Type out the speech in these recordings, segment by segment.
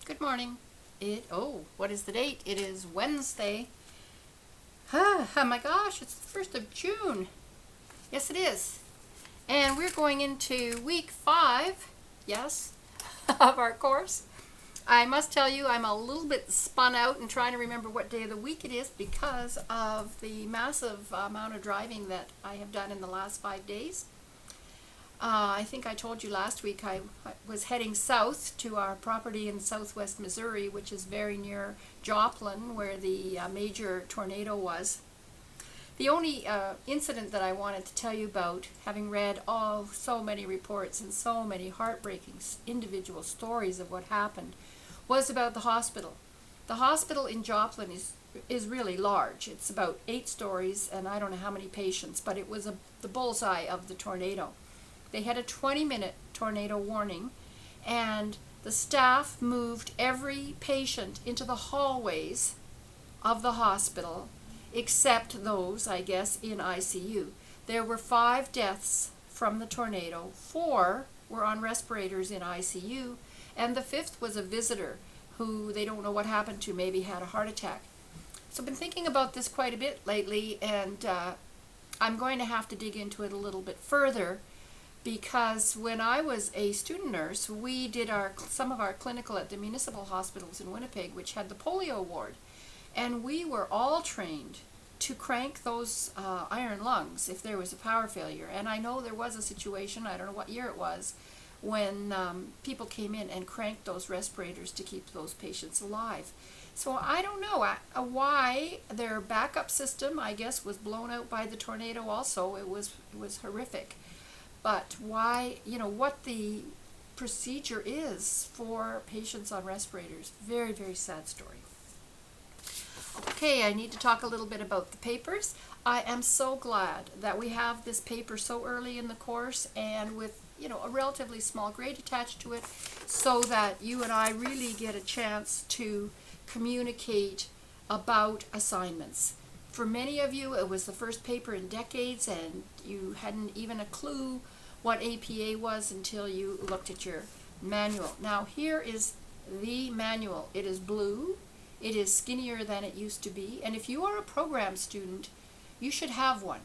Good morning. What is the date? It is Wednesday. Oh my gosh, it's the 1st of June. Yes, it is. And we're going into week 5, yes, of our course. I must tell you, I'm a little bit spun out and trying to remember what day of the week it is because of the massive amount of driving that I have done in the last 5 days. I think I told you last week I was heading south to our property in southwest Missouri, which is very near Joplin, where the major tornado was. The only incident that I wanted to tell you about, having read so many reports and so many heartbreaking individual stories of what happened, was about the hospital. The hospital in Joplin is really large. It's about 8 stories, and I don't know how many patients, but it was the bullseye of the tornado. They had a 20-minute tornado warning, and the staff moved every patient into the hallways of the hospital, except those, I guess, in ICU. There were 5 deaths from the tornado. 4 were on respirators in ICU, and the 5th was a visitor who they don't know what happened to, maybe had a heart attack. So I've been thinking about this quite a bit lately, and I'm going to have to dig into it a little bit further, because when I was a student nurse, we did some of our clinical at the municipal hospitals in Winnipeg, which had the polio ward, and we were all trained to crank those iron lungs if there was a power failure. And I know there was a situation, I don't know what year it was, when people came in and cranked those respirators to keep those patients alive. So I don't know why their backup system, I guess, was blown out by the tornado also. It was horrific. But why, what the procedure is for patients on respirators. Very, very sad story. Okay, I need to talk a little bit about the papers. I am so glad that we have this paper so early in the course and with, a relatively small grade attached to it, so that you and I really get a chance to communicate about assignments. For many of you, it was the first paper in decades, and you hadn't even a clue what APA was until you looked at your manual. Now, here is the manual. It is blue. It is skinnier than it used to be, and if you are a program student, you should have one.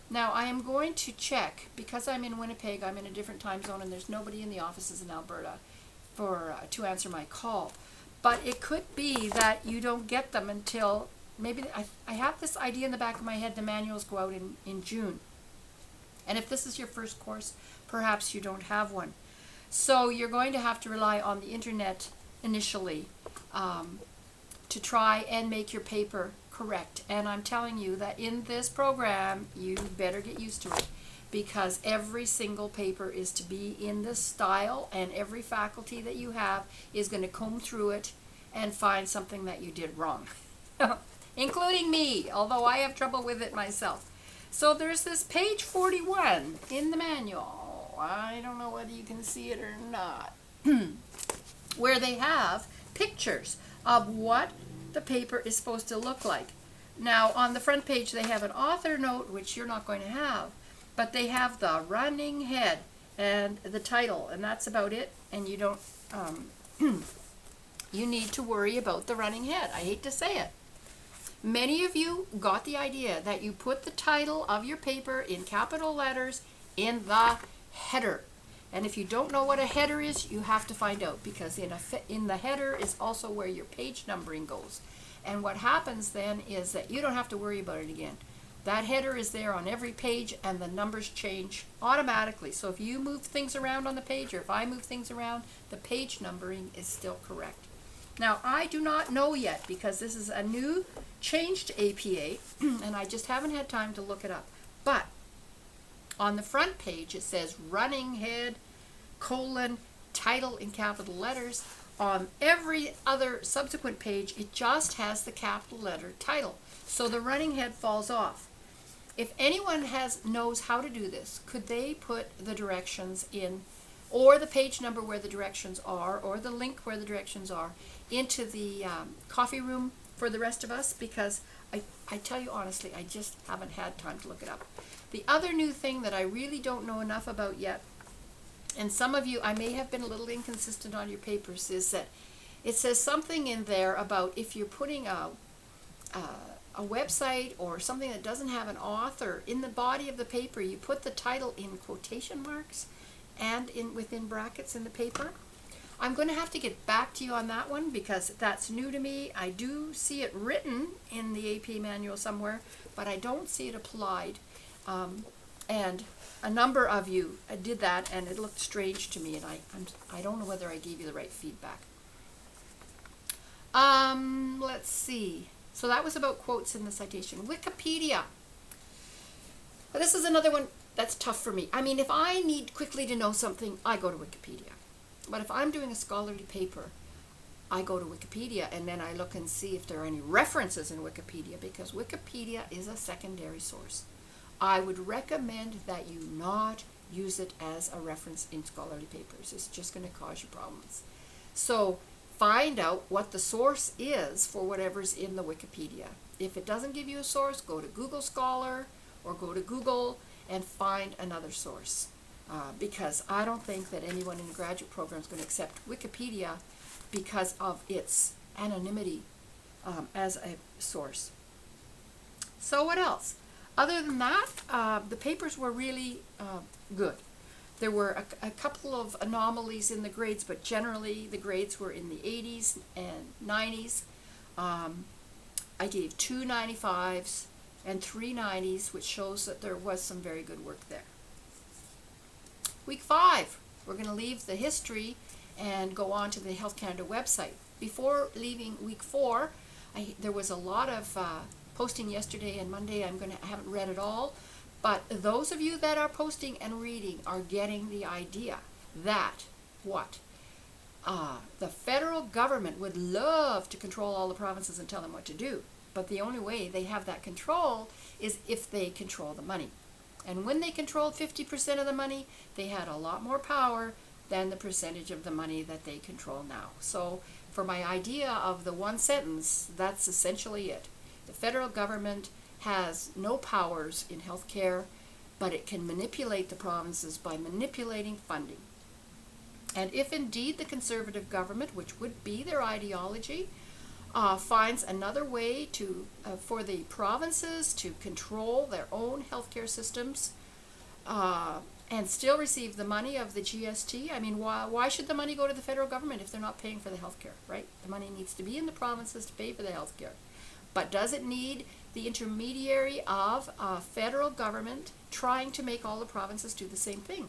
Now, I am going to check, because I'm in Winnipeg, I'm in a different time zone, and there's nobody in the offices in Alberta to answer my call. But it could be that you don't get them until maybe, I have this idea in the back of my head, the manuals go out in June. And if this is your first course, perhaps you don't have one. So you're going to have to rely on the internet initially to try and make your paper correct. And I'm telling you that in this program, you better get used to it, because every single paper is to be in this style, and every faculty that you have is going to comb through it and find something that you did wrong. Including me, although I have trouble with it myself. So there's this page 41 in the manual. I don't know whether you can see it or not, where they have pictures of what the paper is supposed to look like. Now, on the front page, they have an author note, which you're not going to have, but they have the running head and the title, and that's about it. And you don't, you need to worry about the running head. I hate to say it. Many of you got the idea that you put the title of your paper in capital letters in the header. And if you don't know what a header is, you have to find out, because in the header is also where your page numbering goes. And what happens then is that you don't have to worry about it again. That header is there on every page, and the numbers change automatically. So if you move things around on the page, or if I move things around, the page numbering is still correct. Now, I do not know yet, because this is a new changed APA, and I just haven't had time to look it up. But on the front page, it says running head, title in capital letters. On every other subsequent page, it just has the capital letter title. So the running head falls off. If anyone knows how to do this, could they put the directions in, or the page number where the directions are, or the link where the directions are, into the coffee room for the rest of us? Because I tell you honestly, I just haven't had time to look it up. The other new thing that I really don't know enough about yet, and some of you, I may have been a little inconsistent on your papers, is that It says something in there about if you're putting a website or something that doesn't have an author in the body of the paper, you put the title in quotation marks and within brackets in the paper. I'm going to have to get back to you on that one because that's new to me. I do see it written in the AP manual somewhere, but I don't see it applied. And a number of you did that, and it looked strange to me, and I don't know whether I gave you the right feedback. Let's see. So that was about quotes in the citation. Wikipedia. Well, this is another one that's tough for me. I mean, if I need quickly to know something, I go to Wikipedia. But if I'm doing a scholarly paper, I go to Wikipedia and then I look and see if there are any references in Wikipedia, because Wikipedia is a secondary source. I would recommend that you not use it as a reference in scholarly papers. It's just going to cause you problems. So find out what the source is for whatever's in the Wikipedia. If it doesn't give you a source, go to Google Scholar or go to Google and find another source. Because I don't think that anyone in the graduate program is going to accept Wikipedia because of its anonymity as a source. So what else? Other than that, the papers were really good. There were a couple of anomalies in the grades, but generally the grades were in the 80s and 90s. I gave 2 95s and 3 90s, which shows that there was some very good work there. Week 5, we're going to leave the history and go on to the Health Canada website. Before leaving week 4, there was a lot of posting yesterday and Monday. I haven't read it all, but those of you that are posting and reading are getting the idea that the federal government would love to control all the provinces and tell them what to do, but the only way they have that control is if they control the money. And when they controlled 50% of the money, they had a lot more power than the percentage of the money that they control now. So for my idea of the one sentence, that's essentially it. The federal government has no powers in healthcare, but it can manipulate the provinces by manipulating funding. And if indeed the Conservative government, which would be their ideology, finds another way for the provinces to control their own healthcare systems and still receive the money of the GST. I mean, why should the money go to the federal government if they're not paying for the healthcare, right? The money needs to be in the provinces to pay for the healthcare. But does it need the intermediary of federal government trying to make all the provinces do the same thing?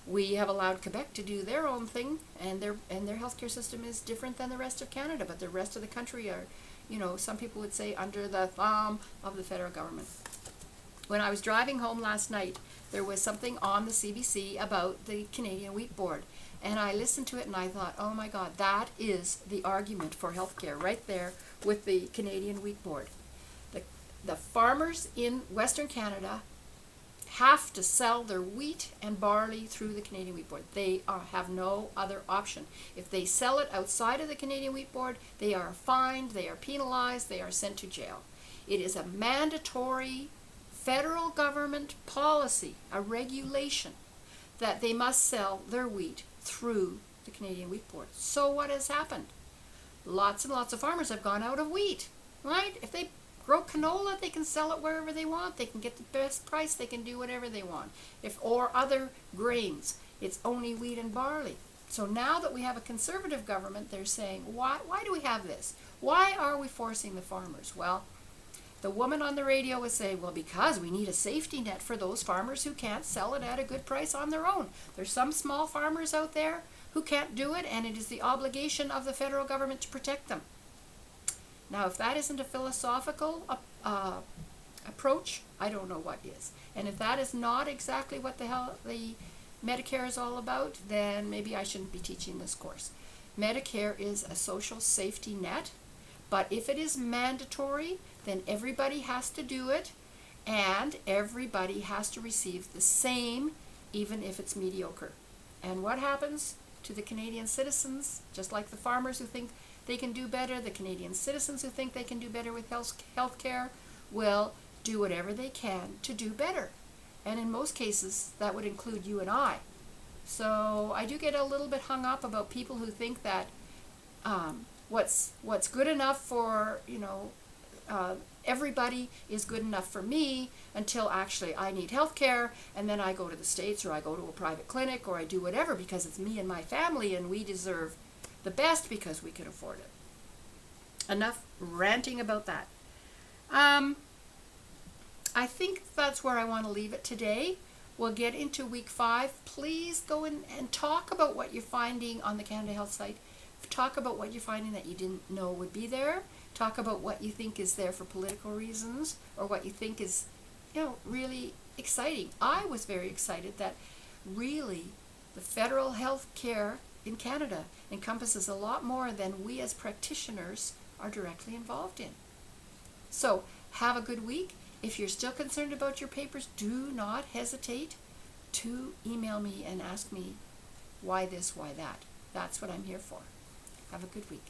We have allowed Quebec to do their own thing, and their healthcare system is different than the rest of Canada, but the rest of the country are, some people would say under the thumb of the federal government. When I was driving home last night, there was something on the CBC about the Canadian Wheat Board, and I listened to it and I thought, oh my God, that is the argument for healthcare right there with the Canadian Wheat Board. The farmers in Western Canada have to sell their wheat and barley through the Canadian Wheat Board. They have no other option. If they sell it outside of the Canadian Wheat Board, they are fined, they are penalized, they are sent to jail. It is a mandatory federal government policy, a regulation, that they must sell their wheat through the Canadian Wheat Board. So what has happened? Lots and lots of farmers have gone out of wheat, right? If they grow canola, they can sell it wherever they want. They can get the best price. They can do whatever they want. Or other grains, it's only wheat and barley. So now that we have a Conservative government, they're saying, why do we have this? Why are we forcing the farmers? Well, the woman on the radio was saying, well, because we need a safety net for those farmers who can't sell it at a good price on their own. There's some small farmers out there who can't do it, and it is the obligation of the federal government to protect them. Now, if that isn't a philosophical approach, I don't know what is. And if that is not exactly what the Medicare is all about, then maybe I shouldn't be teaching this course. Medicare is a social safety net, but if it is mandatory, then everybody has to do it, and everybody has to receive the same, even if it's mediocre. And what happens to the Canadian citizens, just like the farmers who think they can do better, the Canadian citizens who think they can do better with health care will do whatever they can to do better. And in most cases, that would include you and I. So I do get a little bit hung up about people who think that what's good enough for, everybody is good enough for me until actually I need health care, and then I go to the States or I go to a private clinic or I do whatever because it's me and my family and we deserve the best because we can afford it. Enough ranting about that. I think that's where I want to leave it today. We'll get into week 5. Please go in and talk about what you're finding on the Canada Health site. Talk about what you're finding that you didn't know would be there. Talk about what you think is there for political reasons or what you think is, really exciting. I was very excited that really the federal health care in Canada encompasses a lot more than we as practitioners are directly involved in. So have a good week. If you're still concerned about your papers, do not hesitate to email me and ask me why this, why that. That's what I'm here for. Have a good week.